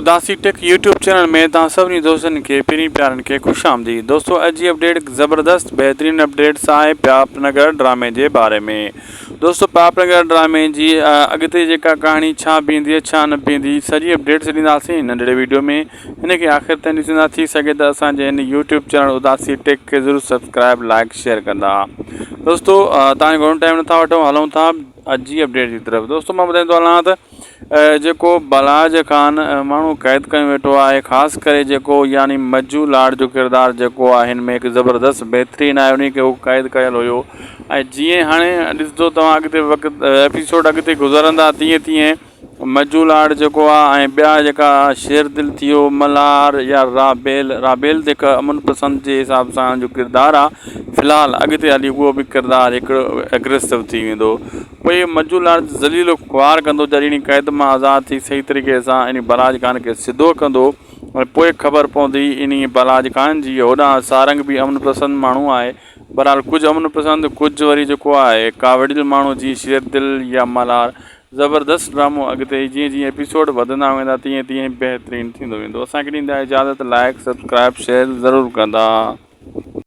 उदासी tech YouTube channel में तव्हां सभिनी दोस्तनि खे पहिरीं प्यारनि खे ख़ुशि आमदीद। दोस्तों, अॼु जी अपडेट ज़बरदस्त बहितरीन अपडेट्स आहे पापनगर ड्रामे जे बारे में। दोस्तों, पापनगर ड्रामे जी अॻिते जेका कहाणी छा बीहंदी छा न बीहंदी सॼी अपडेट्स ॾींदासीं नंढड़े वीडियो में। हिन खे आख़िर ताईं ॾिसंदा, थी सघे त असांजे हिन यूट्यूब चैनल उदासी टेक खे ज़रूरु सब्सक्राइब लाइक शेयर कंदा। दोस्तों, तव्हांजो घणो टाइम नथा वठूं, हलूं था अॼु जी अपडेट की तरफ। दोस्तों, मां ॿुधाईंदो हलां त जेको बलाज ख़ान माण्हू क़ैद कयो वेठो आहे, ख़ासि करे जेको यानी मज्जू लाड जो किरदारु जेको आहे हिन में हिकु ज़बरदस्त बहितरीनु आहे, उन खे उहो क़ैद कयल हुयो। ऐं जीअं हाणे ॾिसंदो तव्हां अॻिते वक़्तु एपिसोड अॻिते गुज़रंदा तीअं तीअं मज्जू लाड जेको आहे ऐं ॿिया जेका शेरदिल थी वियो, मल्हार या राबेल जेका अमन पसंद जे हिसाब सां जो किरदारु आहे, फ़िलहालु अॻिते हली उहो बि किरदारु हिकिड़ो एग्रेसिव थी वेंदो। पोइ मज्जू लाड ज़लीलो ख्वार कंदो जॾहिं क़ैद मां आज़ादु थी सही तरीक़े सां इन बलाज ख़ान खे सिधो कंदो। ऐं पोइ ख़बर पवंदी इन बलाज ख़ान जी होॾां सारंग बि अमन पसंद माण्हू आहे। बहरहाल कुझु अमन पसंद, कुझु वरी जेको आहे कावड़ियल माण्हू जीअं शेरदिल या मल्हार। ज़बरदस्त ड्रामो अॻिते जीअं जीअं एपिसोड वधंदा वेंदा तीअं तीअं बहितरीनु थींदो वेंदो। असांखे ॾींदा इजाज़त, लाइक सब्सक्राइब शेयर ज़रूरु कंदा।